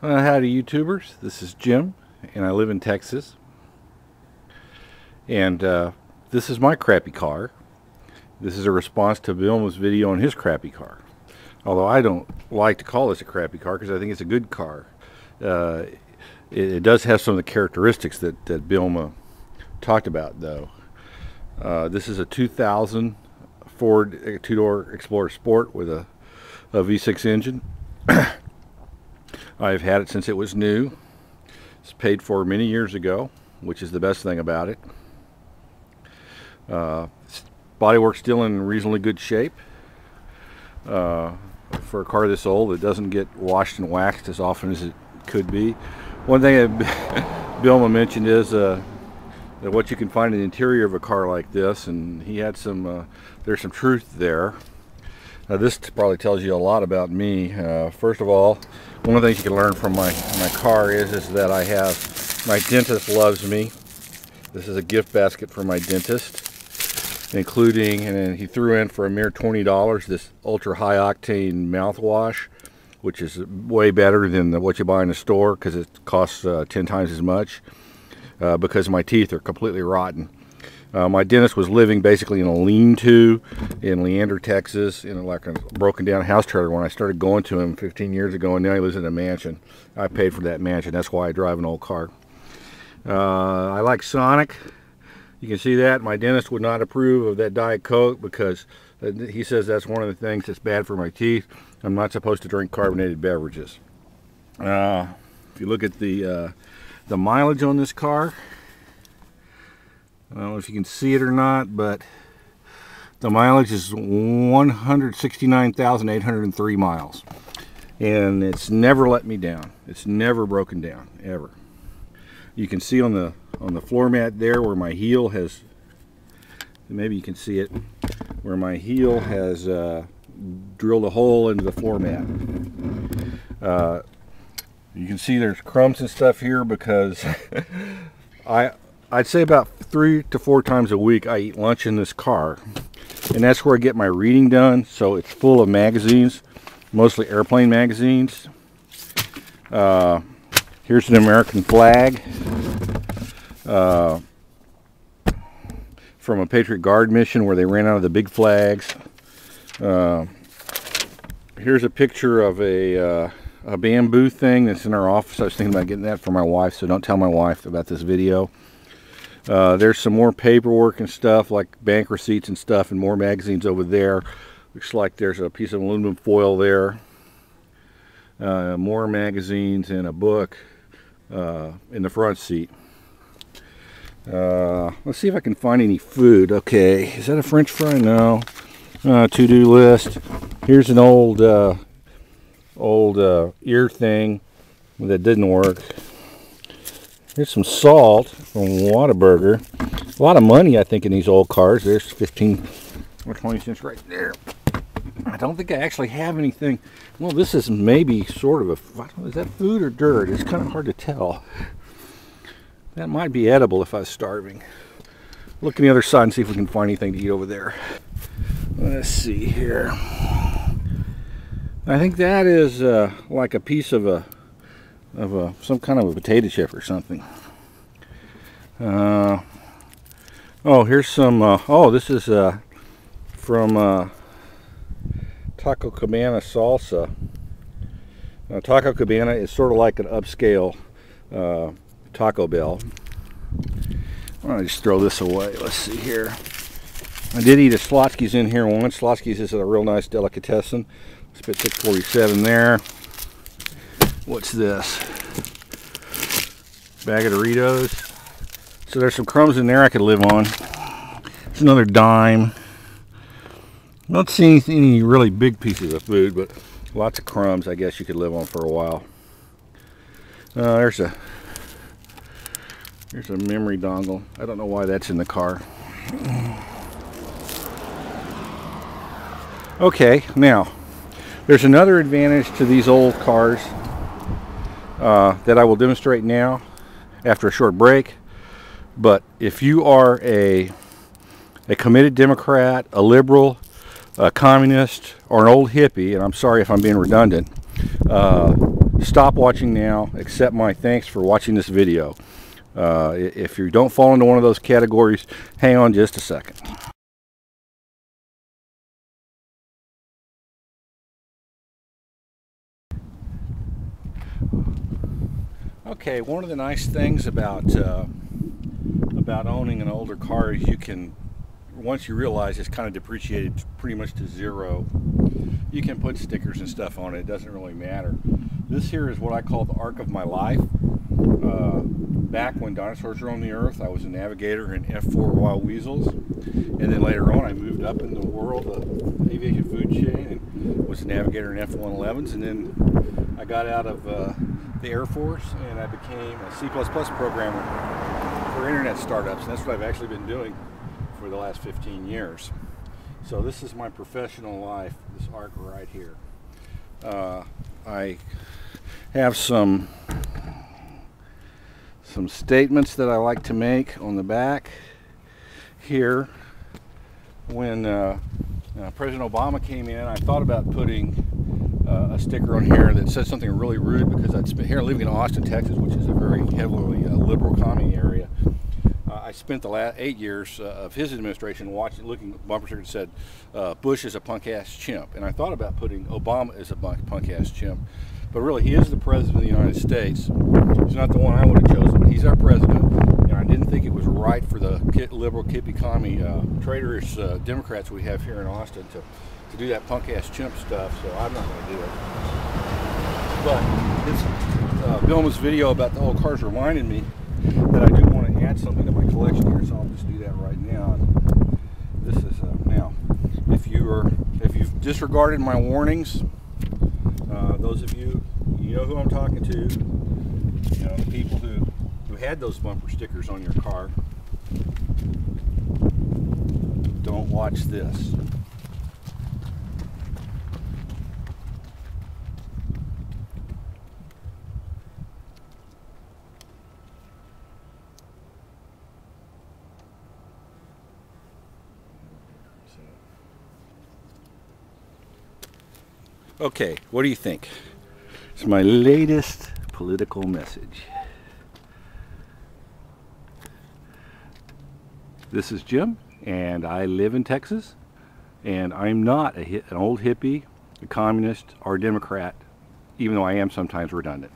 Howdy YouTubers, this is Jim and I live in Texas, and this is my crappy car. This is a response to Billmaa's video on his crappy car, although I don't like to call this a crappy car because I think it's a good car. It does have some of the characteristics that Billmaa talked about, though. This is a 2000 Ford two-door Explorer Sport with a V6 engine. I've had it since it was new. It's paid for many years ago, which is the best thing about it. Bodywork's still in reasonably good shape. For a car this old, it doesn't get washed and waxed as often as it could be. One thing that Billmaa mentioned is that what you can find in the interior of a car like this, and he had some, there's some truth there. This probably tells you a lot about me. First of all, one of the things you can learn from my car is that I have, my dentist loves me. This is a gift basket from my dentist, including, and he threw in for a mere $20 this ultra high octane mouthwash, which is way better than what you buy in the store because it costs 10 times as much, because my teeth are completely rotten. My dentist was living basically in a lean-to in Leander, Texas, in like a broken down house trailer when I started going to him 15 years ago, and now he lives in a mansion. I paid for that mansion. That's why I drive an old car. I like Sonic. You can see that. My dentist would not approve of that Diet Coke because he says that's one of the things that's bad for my teeth. I'm not supposed to drink carbonated beverages. If you look at the mileage on this car, I don't know if you can see it or not, but the mileage is 169,803 miles. And it's never let me down. It's never broken down, ever. You can see on the floor mat there where my heel has, maybe you can see it, where my heel has drilled a hole into the floor mat. You can see there's crumbs and stuff here because I'd say about 3 to 4 times a week I eat lunch in this car, and that's where I get my reading done. So it's full of magazines, mostly airplane magazines. Here's an American flag from a Patriot Guard mission where they ran out of the big flags. Here's a picture of a bamboo thing that's in our office. I was thinking about getting that for my wife, so don't tell my wife about this video. There's some more paperwork and stuff like bank receipts and stuff, and more magazines over there. Looks like there's a piece of aluminum foil there. More magazines and a book in the front seat. Let's see if I can find any food. Okay, is that a French fry? No. To-do list. Here's an old ear thing that didn't work. Here's some salt from Whataburger. A lot of money, I think, in these old cars. There's 15 or 20 cents right there. I don't think I actually have anything. Well, this is maybe sort of a, is that food or dirt? It's kind of hard to tell. That might be edible if I was starving. Look on the other side and see if we can find anything to eat over there. Let's see here. I think that is like a piece of some kind of a potato chip or something. Oh, here's some. Oh, this is from Taco Cabana salsa. Taco Cabana is sort of like an upscale Taco Bell. Why don't I just throw this away? Let's see here. I did eat a Slotsky's in here once. Slotsky's is a real nice delicatessen. Spit $6.47 there. What's this? Bag of Doritos. So there's some crumbs in there I could live on. It's another dime. Not seeing any really big pieces of food, but lots of crumbs I guess you could live on for a while. There's a memory dongle. I don't know why that's in the car. Okay, now there's another advantage to these old cars that I will demonstrate now after a short break. But if you are a committed Democrat, a liberal, a communist, or an old hippie, and I'm sorry if I'm being redundant, stop watching now. Accept my thanks for watching this video. If you don't fall into one of those categories, hang on just a second. Okay, one of the nice things about owning an older car is you can, once you realize it's kind of depreciated pretty much to zero, you can put stickers and stuff on it. It doesn't really matter. This here is what I call the arc of my life. Back when dinosaurs were on the earth, I was a navigator in F4 wild weasels, and then later on I moved up in the world of aviation food chain and was a navigator in F111s, and then I got out of the Air Force and I became a C++ programmer for internet startups, and that's what I've actually been doing for the last 15 years. So this is my professional life, this arc right here. I have some statements that I like to make on the back here. When President Obama came in, I thought about putting a sticker on here that said something really rude, because I'd spent here living in Austin, Texas, which is a very heavily liberal commie area. I spent the last 8 years of his administration looking at bumper stickers that said Bush is a punk-ass chimp, and I thought about putting Obama as a punk-ass chimp, but really he is the president of the United States. He's not the one I would have chosen, but he's our president, and I didn't think it was right for the liberal kippy commie traitorous Democrats we have here in Austin to do that punk-ass chimp stuff, so I'm not going to do it. But this Billmaa's video about the old cars reminded me that I do want to add something to my collection here, so I'll just do that right now. This is now, if you've disregarded my warnings, those of you know who I'm talking to, you know, the people who had those bumper stickers on your car, don't watch this. Okay, what do you think? It's my latest political message. This is Jim, and I live in Texas, and I'm not an old hippie, a communist, or a Democrat, even though I am sometimes redundant.